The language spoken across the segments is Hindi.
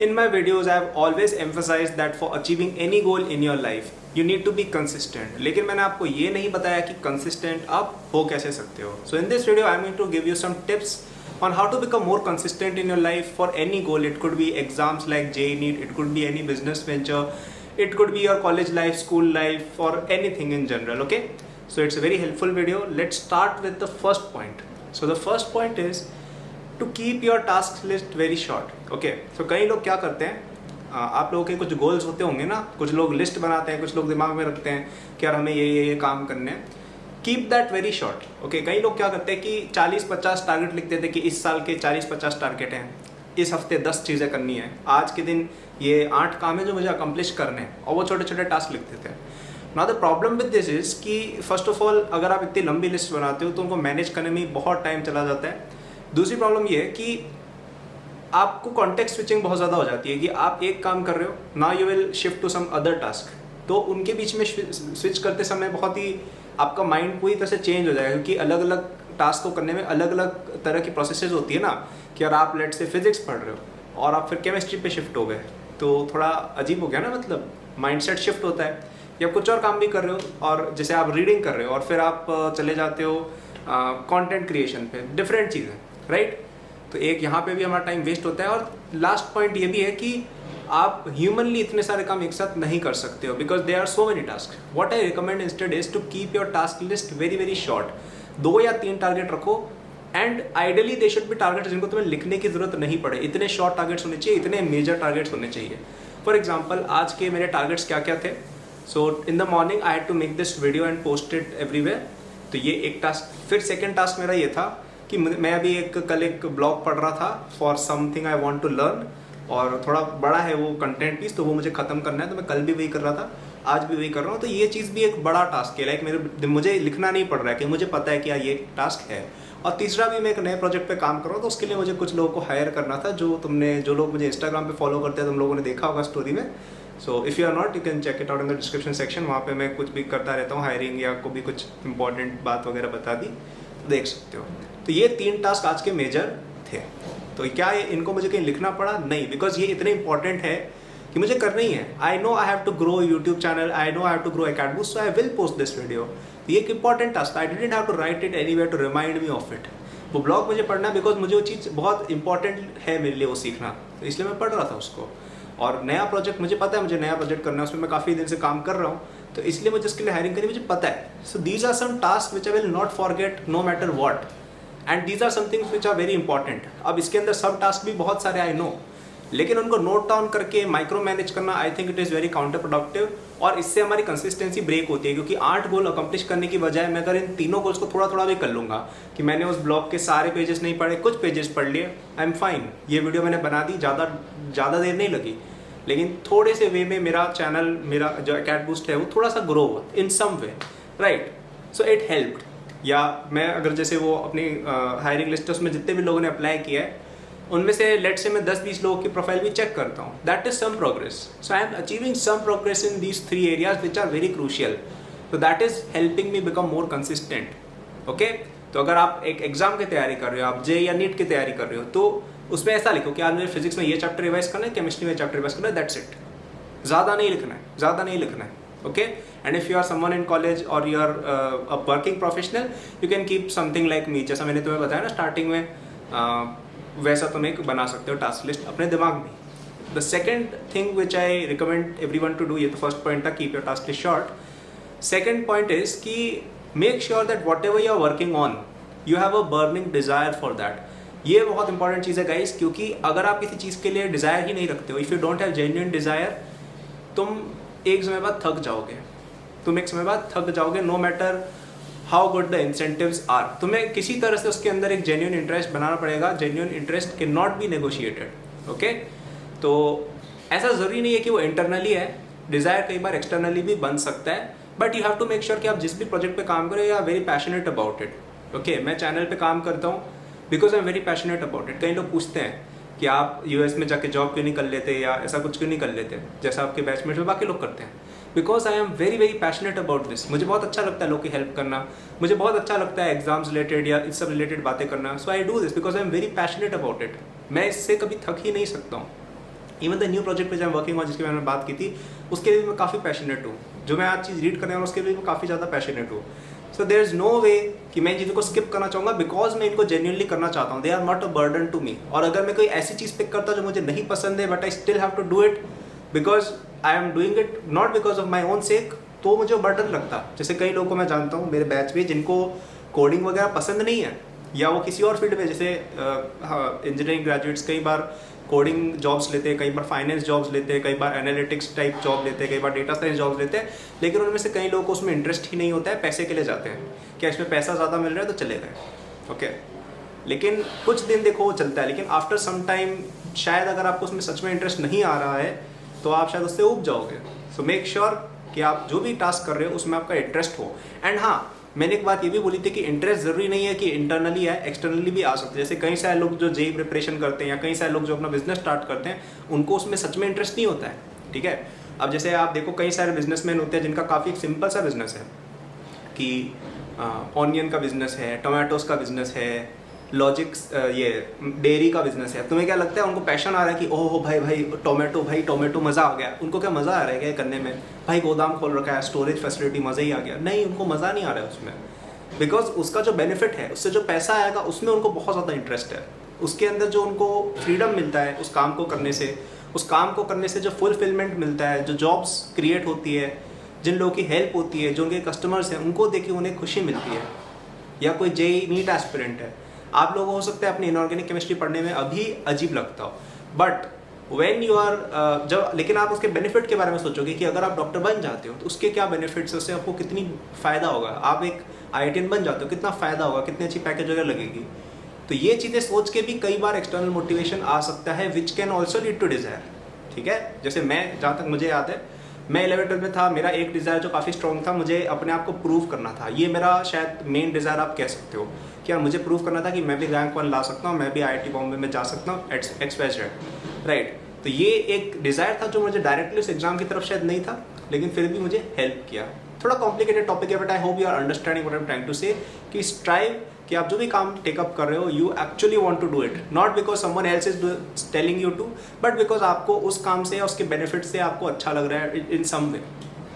In my videos, I have always emphasized that for achieving any goal in your life, you need to be consistent. लेकिन मैंने आपको ये नहीं बताया कि consistent आप हो कैसे सकते हो. So in this video, I'm going to give you some tips on how to become more consistent in your life for any goal. It could be exams like JEE NEET, it could be any business venture, it could be your college life, school life, or anything in general. Okay, so it's a very helpful video. Let's start with the first point. So the first point is to keep your task list very short. Okay, so कई लोग क्या करते हैं, आप लोगों के कुछ गोल्स होते होंगे ना, कुछ लोग लिस्ट बनाते हैं, कुछ लोग दिमाग में रखते हैं कि यार हमें ये काम करने हैं. Keep that very short. Okay, कई लोग क्या करते हैं कि 40-50 टारगेट लिखते थे कि इस साल के 40-50 टारगेट हैं, इस हफ्ते 10 चीज़ें करनी है, आज के दिन ये 8 काम है जो मुझे अकम्प्लिश करने हैं, और वो छोटे छोटे टास्क लिखते थे. Now the problem with this is कि फर्स्ट ऑफ ऑल अगर आप इतनी लंबी लिस्ट बनाते हो तो उनको मैनेज करने में बहुत टाइम चला जाता है. दूसरी प्रॉब्लम ये है कि आपको कॉन्टेक्स्ट स्विचिंग बहुत ज़्यादा हो जाती है कि आप एक काम कर रहे हो, now you will shift to some other task, तो उनके बीच में स्विच करते समय बहुत ही आपका माइंड पूरी तरह से चेंज हो जाएगा, क्योंकि अलग अलग टास्क को करने में अलग अलग तरह की प्रोसेसेस होती है ना. कि अगर आप लेट से फिजिक्स पढ़ रहे हो और आप फिर केमिस्ट्री पे शिफ्ट हो गए तो थोड़ा अजीब हो गया ना, मतलब माइंडसेट शिफ्ट होता है. या कुछ और काम भी कर रहे हो और जैसे आप रीडिंग कर रहे हो और फिर आप चले जाते हो कंटेंट क्रिएशन पे, डिफरेंट चीज़ें, राइट. तो एक यहाँ पे भी हमारा टाइम वेस्ट होता है. और लास्ट पॉइंट ये भी है कि आप ह्यूमनली इतने सारे काम एक साथ नहीं कर सकते हो, because they are so many task. What I recommend instead is to keep your task list very very short. 2 या 3 टारगेट रखो, and ideally they should be target जिनको तुम्हें लिखने की जरूरत नहीं पड़े. इतने शॉर्ट टारगेट्स होने चाहिए, इतने मेजर टारगेट्स होने चाहिए. फॉर एग्जाम्पल आज के मेरे टारगेट्स क्या क्या थे. So in the morning I had to make this video and post it everywhere. तो ये एक टास्क. फिर सेकेंड टास्क मेरा ये था कि मैं अभी कल एक ब्लॉग पढ़ रहा था for something I want to learn, और थोड़ा बड़ा है वो कंटेंट पीस, तो वो मुझे खत्म करना है. तो मैं कल भी वही कर रहा था, आज भी वही कर रहा हूँ. तो ये चीज़ भी एक बड़ा टास्क है, लाइक मुझे लिखना नहीं पड़ रहा है कि मुझे पता है कि ये टास्क है. और तीसरा भी मैं एक नए प्रोजेक्ट पे काम कर रहा हूँ, तो उसके लिए मुझे कुछ लोगों को हायर करना था. जो लोग मुझे इंस्टाग्राम पे फॉलो करते हैं, तुम लोगों ने देखा होगा स्टोरी में. So if you are not, you can check it out in the description section. वहाँ पे मैं कुछ भी करता रहता हूँ, हायरिंग या को भी कुछ इंपॉर्टेंट बात वगैरह बता दी, तो देख सकते हो. तो ये 3 टास्क आज के मेजर थे. तो क्या इनको मुझे कहीं लिखना पड़ा? नहीं, बिकॉज ये इतने इंपॉर्टेंट है कि मुझे करना ही है. I know I have to grow YouTube channel, I know I have to grow AcadBoost, so I will post this video. ये एक important task. I didn't have to write it anywhere to remind me of it. वो ब्लॉग मुझे पढ़ना है बिकॉज मुझे वो चीज़ बहुत इंपॉर्टेंट है मेरे लिए वो सीखना, तो इसलिए मैं पढ़ रहा था उसको. और नया प्रोजेक्ट मुझे पता है, मुझे नया प्रोजेक्ट करना है, उसमें मैं काफ़ी दिन से काम कर रहा हूँ, तो इसलिए मुझे इसके लिए हायरिंग करनी मुझे पता है. So these are some task which I will not forget no matter what, and these are somethings which are very important. अब इसके अंदर सब टास्क भी बहुत सारे आई नो, लेकिन उनको नोट डाउन करके माइक्रो मैनेज करना I think it is very counter productive. और इससे हमारी कंसिस्टेंसी ब्रेक होती है, क्योंकि 8 गोल अकम्प्लिश करने की बजाय मैं अगर इन तीनों गोल्स को थोड़ा थोड़ा भी कर लूँगा, कि मैंने उस ब्लॉग के सारे पेजेस नहीं पढ़े, कुछ पेजेस पढ़ लिए, आई एम फाइन. ये वीडियो मैंने बना दी, ज़्यादा देर नहीं लगी, लेकिन थोड़े से वे में मेरा चैनल, मेरा जो अकेडबूस्ट है वो थोड़ा सा ग्रो हुआ इन सम वे, राइट. So it helped. या मैं अगर जैसे वो अपनी हायरिंग लिस्ट है, उसमें जितने भी लोगों ने अप्लाई किया है, उनमें से लेट से मैं 10-20 लोगों की प्रोफाइल भी चेक करता हूँ. That is some progress. So I am achieving some progress in these 3 areas which are very crucial. So that is helping me become more consistent. Okay, तो अगर आप एक एग्जाम की तैयारी कर रहे हो, आप JEE या NEET की तैयारी कर रहे हो, तो उसमें ऐसा लिखो कि आज मुझे फिजिक्स में ये चैप्टर रिवाइज करना है, केमिस्ट्री में चैप्टर रिवाइज करना है, दैट्स इट. ज़्यादा नहीं लिखना है. Okay, and if you are someone in college or you are a working professional, you can keep something like me. जैसा मैंने तुम्हें बताया ना स्टार्टिंग में, वैसा तुम एक बना सकते हो टास्क लिस्ट अपने दिमाग में. The second thing which I recommend everyone to do, ये तो फर्स्ट पॉइंट था, keep your task list short. Second point is कि make sure that whatever you are working on, you have a burning desire for that. ये बहुत इंपॉर्टेंट चीज़ है गाइस, क्योंकि अगर आप किसी चीज़ के लिए डिज़ायर ही नहीं रखते हो, if you don't have genuine desire, तुम एक समय बाद थक जाओगे. No matter how good the incentives are, तुम्हें किसी तरह से उसके अंदर एक जेन्युइन इंटरेस्ट बनाना पड़ेगा. Genuine interest can not be negotiated. Okay, तो ऐसा ज़रूरी नहीं है कि वो इंटरनली है, डिज़ायर कई बार एक्सटर्नली भी बन सकता है. But you have to make sure कि आप जिस भी प्रोजेक्ट पे काम करें, you are very passionate about it. Okay, मैं चैनल पे काम करता हूँ because I am very passionate about it. कई लोग पूछते हैं कि आप US में जाके जॉब क्यों नहीं कर लेते, या ऐसा कुछ क्यों नहीं कर लेते जैसा आपके बैचमेट्स में बाकी लोग करते हैं. Because I am very very passionate about this. मुझे बहुत अच्छा लगता है लोग की हेल्प करना, मुझे बहुत अच्छा लगता है एग्जाम्स रिलेटेड या इस सब रिलेटेड बातें करना. So I do this because I am very passionate about it. मैं इससे कभी थक ही नहीं सकता हूँ. इवन द न्यू प्रोजेक्ट पे जो वर्किंग ऑन, जिसकी मैंने बात की थी, उसके लिए मैं काफ़ी पैशनेट हूँ। जो मैं आज चीज़ रीड करने वाला उसके लिए मैं काफ़ी ज़्यादा पैशनेट हूँ। सो देयर इज़ नो वे कि मैं इन चीज़ों को स्किप करना चाहूँगा, बिकॉज मैं इनको जेन्युइनली करना चाहता हूँ। They are not a burden to me. और अगर मैं कोई ऐसी चीज़ पिक करता जो मुझे नहीं पसंद है, but I still have to do it because I am doing it not because of my own sake, तो मुझे बर्डन लगता। जैसे कई लोगों को मैं जानता हूँ मेरे बैच में जिनको कोडिंग वगैरह पसंद नहीं है, या वो किसी और फील्ड में, जैसे इंजीनियरिंग ग्रेजुएट्स कई बार कोडिंग जॉब्स लेते हैं, कई बार फाइनेंस जॉब्स लेते हैं, कई बार एनालिटिक्स टाइप जॉब लेते हैं, कई बार डेटा साइंस जॉब्स लेते हैं, लेकिन उनमें से कई लोगों को उसमें इंटरेस्ट ही नहीं होता है, पैसे के लिए जाते हैं, क्या इसमें पैसा ज़्यादा मिल रहा है तो चले गए। ओके, लेकिन कुछ दिन देखो वो चलता है, लेकिन आफ्टर सम टाइम शायद अगर आपको उसमें सच में इंटरेस्ट नहीं आ रहा है तो आप शायद उससे ऊब जाओगे। सो मेक श्योर कि आप जो भी टास्क कर रहे हो उसमें आपका इंटरेस्ट हो। एंड हाँ, मैंने एक बात ये भी बोली थी कि इंटरेस्ट जरूरी नहीं है कि इंटरनली है, एक्सटर्नली भी आ सकते हैं। जैसे कई सारे लोग जो जेई प्रिपरेशन करते हैं, या कई सारे लोग जो अपना बिजनेस स्टार्ट करते हैं, उनको उसमें सच में इंटरेस्ट नहीं होता है। ठीक है, अब जैसे आप देखो कई सारे बिजनेसमैन होते हैं जिनका काफ़ी सिंपल सा बिजनेस है कि ऑनियन का बिजनेस है, टोमेटोज का बिजनेस है, लॉजिक्स ये डेयरी का बिजनेस है। तुम्हें क्या लगता है उनको पैशन आ रहा है कि ओह भाई टोमेटो मज़ा आ गया? उनको क्या मज़ा आ रहा है क्या करने में? भाई गोदाम खोल रखा है, स्टोरेज फैसिलिटी, मज़ा ही आ गया? नहीं, उनको मज़ा नहीं आ रहा है उसमें, बिकॉज उसका जो बेनिफिट है, उससे जो पैसा आएगा, उसमें उनको बहुत ज़्यादा इंटरेस्ट है। उसके अंदर जो उनको फ्रीडम मिलता है उस काम को करने से, उस काम को करने से जो फुलफिलमेंट मिलता है, जो जॉब्स क्रिएट होती है, जिन लोगों की हेल्प होती है, जो उनके कस्टमर्स हैं, उनको देखिए उन्हें खुशी मिलती है। या कोई जेई नीट एस्पिरेंट है, आप लोगों को हो सकता है अपनी इनऑर्गेनिक केमिस्ट्री पढ़ने में अभी अजीब लगता हो, बट व्हेन यू आर जब, लेकिन आप उसके बेनिफिट के बारे में सोचोगे कि अगर आप डॉक्टर बन जाते हो तो उसके क्या बेनिफिट्स है, उससे आपको कितनी फ़ायदा होगा। आप एक IITian बन जाते हो, कितना फ़ायदा होगा, कितनी अच्छी पैकेज वगैरह लगेगी। तो ये चीज़ें सोच के भी कई बार एक्सटर्नल मोटिवेशन आ सकता है, which can also lead to desire. ठीक है, जैसे मैं, जहाँ तक मुझे याद है, मैं 11th में था, मेरा एक डिज़ायर जो काफ़ी स्ट्रॉन्ग था, मुझे अपने आप को प्रूव करना था। ये मेरा शायद मेन डिज़ायर आप कह सकते हो कि यार मुझे प्रूव करना था कि मैं भी रैंक 1 ला सकता हूँ, मैं भी IIT बॉम्बे में जा सकता हूँ, XYZ, राइट। तो ये एक डिज़ायर था जो मुझे डायरेक्टली उस एग्जाम की तरफ शायद नहीं था, लेकिन फिर भी मुझे हेल्प किया। थोड़ा कॉम्प्लिकेटेड टॉपिक है, but I hope you are understanding what I am trying to say, कि स्ट्राइव कि आप जो भी काम टेकअप कर रहे हो, you actually want to do it, not because someone else is telling you to, but because आपको उस काम से या उसके बेनिफिट से आपको अच्छा लग रहा है इन सम वे।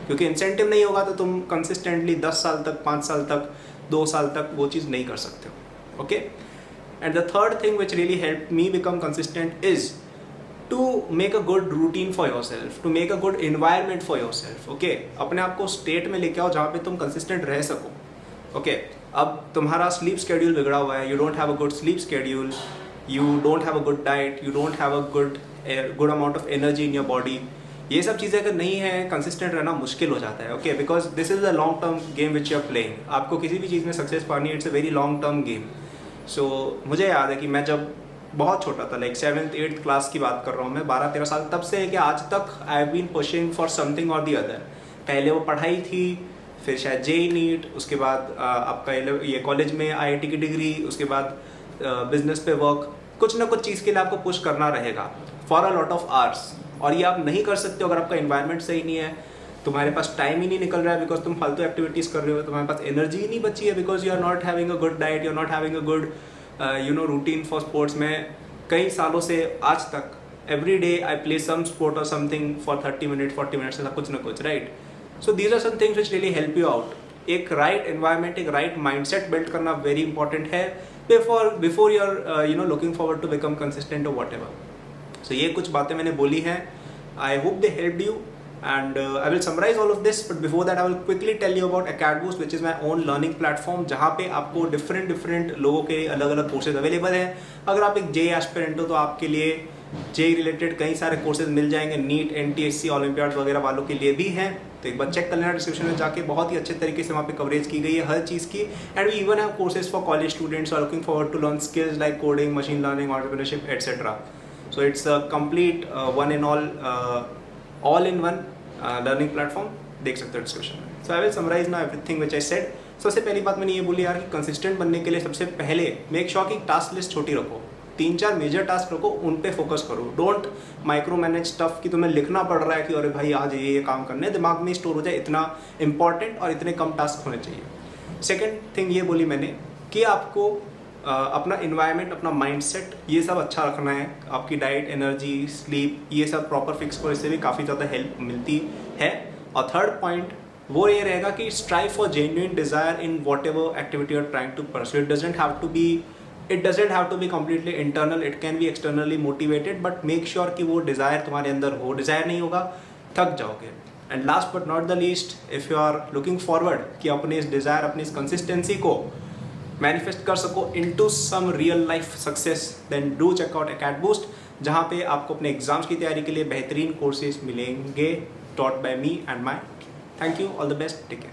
क्योंकि इंसेंटिव नहीं होगा तो तुम कंसिस्टेंटली 10 साल तक, 5 साल तक, 2 साल तक वो चीज़ नहीं कर सकते हो। Okay, and the third thing which really help me become consistent is to make a good routine for yourself, to make a good environment for yourself. Okay, अपने आप को स्टेट में लेके आओ जहाँ पे तुम कंसिस्टेंट रह सको। ओके, अब तुम्हारा स्लीप शेड्यूल बिगड़ा हुआ है, you don't have a good sleep schedule, you don't have a good diet, you don't have a good amount of energy in your body. ये सब चीज़ें अगर नहीं है, कंसिस्टेंट रहना मुश्किल हो जाता है। Okay, because this is a long term game which you are playing. आपको किसी भी चीज़ में सक्सेस पानी है, it's a very long term game. So मुझे याद है कि मैं जब बहुत छोटा था, लाइक 7th 8th क्लास की बात कर रहा हूँ मैं, 12-13 साल, तब से लेके आज तक I have been pushing for something और दी अदर। पहले वो पढ़ाई थी, फिर शायद जेई नीट, उसके बाद आपका ये कॉलेज में IIT की डिग्री, उसके बाद बिजनेस पे वर्क, कुछ ना कुछ चीज़ के लिए आपको पुश करना रहेगा for a lot of hours. और ये आप नहीं कर सकते अगर आपका इन्वायरमेंट सही नहीं है, तुम्हारे पास टाइम ही नहीं निकल रहा है बिकॉज तुम फालतू एक्टिविटीज़ कर रहे हो, तुम्हारे पास एनर्जी ही नहीं बची है because you are not having a good diet, you are not having a good routine for sports. में कई सालों से आज तक every day I play some sport और समथिंग फॉर 30 मिनट 40 मिनट्स, ऐसा कुछ ना कुछ, right. So these are some things which really help you out. एक राइट एनवायरमेंट, एक राइट माइंडसेट बिल्ड करना वेरी इंपॉर्टेंट है before you are looking forward to become consistent और वॉट एवर। सो ये कुछ बातें मैंने बोली हैं, I hope they helped you, and I will summarize all of this, but before that I will quickly tell you about Acadboost, which is my own learning platform, जहाँ पे आपको different लोगों के अलग अलग कोर्सेज अवेलेबल हैं। अगर आप एक JEE एस्पिरेंट हो तो आपके लिए JEE रिलेटेड कई सारे कोर्सेज मिल जाएंगे, नीट NTSC ओलंपियाड वगैरह वालों के लिए भी हैं, तो एक बार चेक कर लेना डिस्क्रिप्शन में जाके, बहुत ही अच्छे तरीके से वहाँ पे कवरेज की गई है हर चीज़ की। And we even have courses for college students are looking forward to learn skills like coding, machine learning, entrepreneurship etcetera. So it's a complete one and all in one learning platform, देख सकते हो डिस्क्रिप्शन में। So I will summarize now everything which I said. सबसे पहली बात मैंने ये बोली यार कि कंसिस्टेंट बनने के लिए सबसे पहले मेक श्योर कि टास्क लिस्ट छोटी रखो, 3-4 मेजर टास्क रखो, उन पे फोकस करो। डोंट माइक्रो मैनेज स्टफ कि तुम्हें लिखना पड़ रहा है कि अरे भाई आज ये काम करने, दिमाग में स्टोर हो जाए, इतना इंपॉर्टेंट और इतने कम टास्क होने चाहिए। सेकेंड थिंग ये बोली मैंने कि आपको अपना इन्वायरमेंट, अपना माइंडसेट, ये सब अच्छा रखना है। आपकी डाइट, एनर्जी, स्लीप, ये सब प्रॉपर फिक्स करो, इससे भी काफ़ी ज़्यादा हेल्प मिलती है। और थर्ड पॉइंट वो ये रहेगा कि strive for genuine desire in whatever activity are trying to pursue. It doesn't have to be completely internal, it can be externally motivated, but make sure कि वो डिज़ायर तुम्हारे अंदर हो। डिज़ायर नहीं होगा, थक जाओगे। And last but not the least, if you are looking forward कि अपने इस डिज़ायर, अपनी इस कंसिस्टेंसी को मैनिफेस्ट कर सको into some real life success, then do check out AcadBoost, जहाँ पे आपको अपने एग्जाम्स की तैयारी के लिए बेहतरीन कोर्सेज मिलेंगे, taught by me and my. Thank you, all the best, take care.